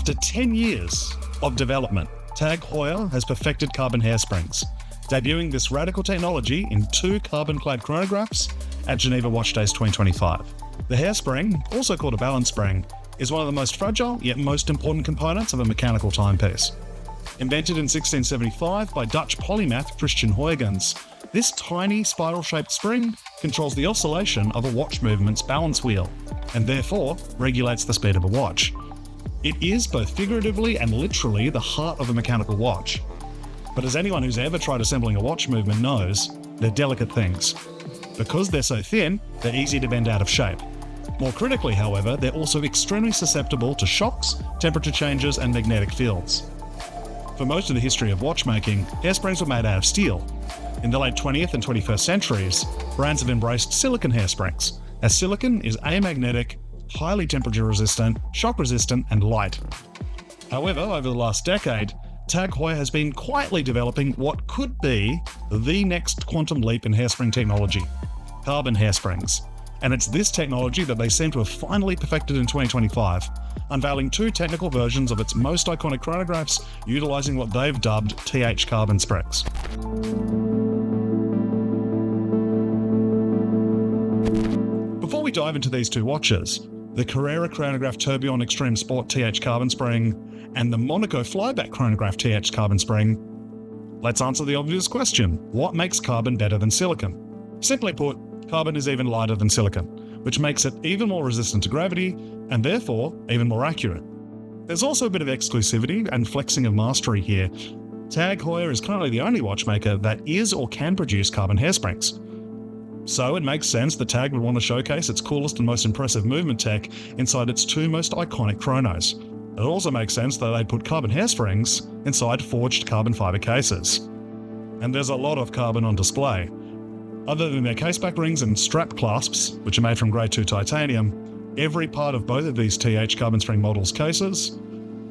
After 10 years of development, TAG Heuer has perfected carbon hairsprings, debuting this radical technology in 2 carbon-clad chronographs at Geneva Watch Days 2025. The hairspring, also called a balance spring, is one of the most fragile yet most important components of a mechanical timepiece. Invented in 1675 by Dutch polymath Christian Huygens, this tiny spiral-shaped spring controls the oscillation of a watch movement's balance wheel, and therefore regulates the speed of a watch. It is both figuratively and literally the heart of a mechanical watch. But as anyone who's ever tried assembling a watch movement knows, they're delicate things. Because they're so thin, they're easy to bend out of shape. More critically, however, they're also extremely susceptible to shocks, temperature changes, and magnetic fields. For most of the history of watchmaking, hairsprings were made out of steel. In the late 20th and 21st centuries, brands have embraced silicon hairsprings, as silicon is amagnetic, highly temperature resistant, shock resistant, and light. However, over the last decade, TAG Heuer has been quietly developing what could be the next quantum leap in hairspring technology, carbon hairsprings. And it's this technology that they seem to have finally perfected in 2025, unveiling 2 technical versions of its most iconic chronographs, utilising what they've dubbed TH-Carbonsprings. Before we dive into these 2 watches, the Carrera Chronograph Tourbillon Extreme Sport TH-Carbonspring and the Monaco Flyback Chronograph TH-Carbonspring, let's answer the obvious question: what makes carbon better than silicon? Simply put, carbon is even lighter than silicon, which makes it even more resistant to gravity and therefore even more accurate. There's also a bit of exclusivity and flexing of mastery here. TAG Heuer is currently the only watchmaker that is or can produce carbon hairsprings. So it makes sense that TAG would want to showcase its coolest and most impressive movement tech inside its 2 most iconic chronos. It also makes sense that they'd put carbon hairsprings inside forged carbon fiber cases. And there's a lot of carbon on display. Other than their caseback rings and strap clasps, which are made from grade 2 titanium, every part of both of these TH-Carbonspring models' cases,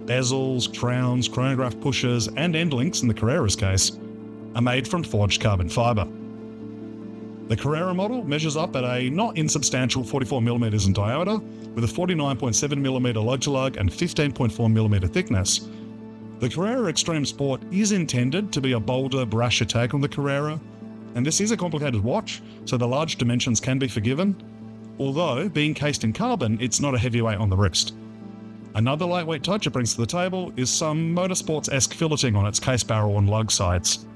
bezels, crowns, chronograph pushers, and end links in the Carrera's case, are made from forged carbon fiber. The Carrera model measures up at a not insubstantial 44mm in diameter, with a 49.7mm lug-to-lug and 15.4mm thickness. The Carrera Extreme Sport is intended to be a bolder, brasher take on the Carrera, and this is a complicated watch, so the large dimensions can be forgiven. Although, being cased in carbon, it's not a heavyweight on the wrist. Another lightweight touch it brings to the table is some motorsports-esque filleting on its case barrel and lug sides.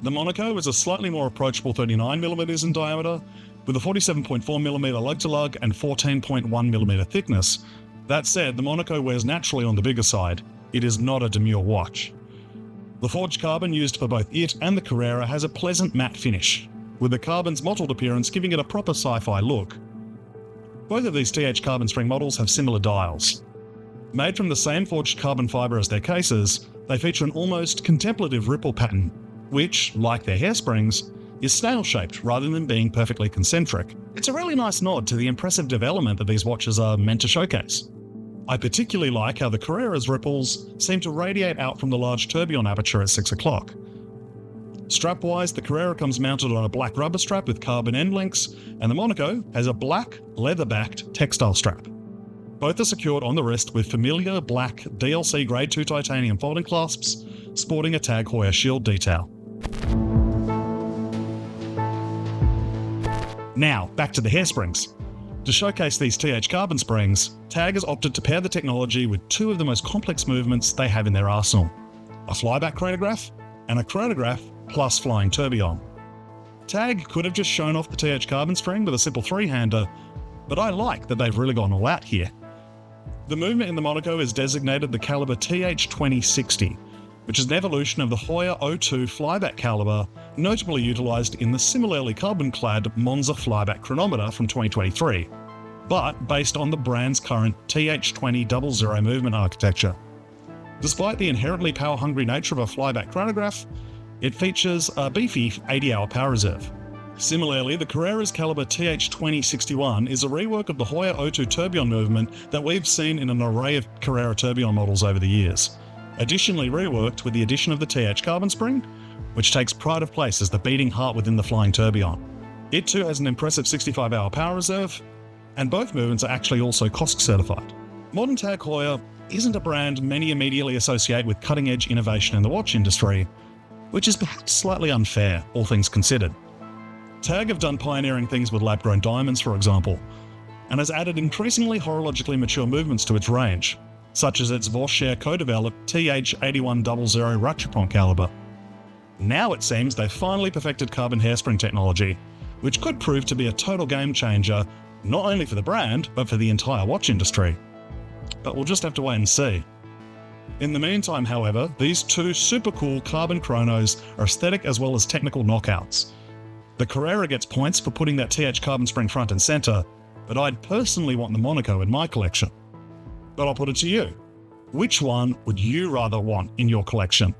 The Monaco is a slightly more approachable 39mm in diameter, with a 47.4mm lug-to-lug and 14.1mm thickness. That said, the Monaco wears naturally on the bigger side. It is not a demure watch. The forged carbon used for both it and the Carrera has a pleasant matte finish, with the carbon's mottled appearance giving it a proper sci-fi look. Both of these TH-Carbonspring models have similar dials. Made from the same forged carbon fiber as their cases, they feature an almost contemplative ripple pattern, which, like their hairsprings, is snail-shaped rather than being perfectly concentric. It's a really nice nod to the impressive development that these watches are meant to showcase. I particularly like how the Carrera's ripples seem to radiate out from the large tourbillon aperture at 6 o'clock. Strap-wise, the Carrera comes mounted on a black rubber strap with carbon end links, and the Monaco has a black, leather-backed textile strap. Both are secured on the wrist with familiar black DLC grade 2 titanium folding clasps, sporting a TAG Heuer shield detail. Now, back to the hairsprings. To showcase these TH-Carbonsprings, TAG has opted to pair the technology with 2 of the most complex movements they have in their arsenal: a flyback chronograph and a chronograph plus flying tourbillon. TAG could have just shown off the TH-Carbonspring with a simple 3-hander, but I like that they've really gone all out here. The movement in the Monaco is designated the caliber TH-2060, which is an evolution of the Heuer 02 flyback caliber, notably utilised in the similarly carbon-clad Monza flyback chronometer from 2023, but based on the brand's current TH-2000 movement architecture. Despite the inherently power-hungry nature of a flyback chronograph, it features a beefy 80-hour power reserve. Similarly, the Carrera's caliber TH-2061 is a rework of the Heuer 02 tourbillon movement that we've seen in an array of Carrera tourbillon models over the years, additionally reworked with the addition of the TH-Carbonspring, which takes pride of place as the beating heart within the flying tourbillon. It too has an impressive 65-hour power reserve, and both movements are actually also COSC certified. Modern Tag Heuer isn't a brand many immediately associate with cutting-edge innovation in the watch industry, which is perhaps slightly unfair, all things considered. Tag have done pioneering things with lab-grown diamonds, for example, and has added increasingly horologically mature movements to its range, such as its Voshare co-developed TH-8100 Rattrapant caliber. Now it seems they've finally perfected carbon hairspring technology, which could prove to be a total game changer, not only for the brand, but for the entire watch industry. But we'll just have to wait and see. In the meantime, however, these two super cool carbon chronos are aesthetic as well as technical knockouts. The Carrera gets points for putting that TH-Carbonspring front and center, but I'd personally want the Monaco in my collection. But I'll put it to you. Which one would you rather want in your collection?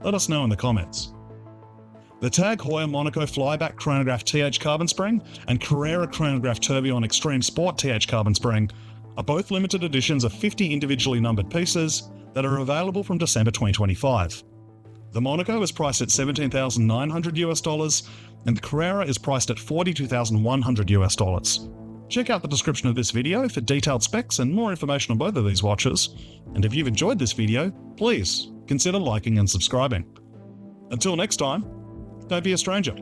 Let us know in the comments. The Tag Heuer Monaco Flyback Chronograph TH-Carbonspring and Carrera Chronograph Tourbillon Extreme Sport TH-Carbonspring are both limited editions of 50 individually numbered pieces that are available from December 2025. The Monaco is priced at $17,900 and the Carrera is priced at $42,100. Check out the description of this video for detailed specs and more information on both of these watches. And if you've enjoyed this video, please consider liking and subscribing. Until next time, don't be a stranger.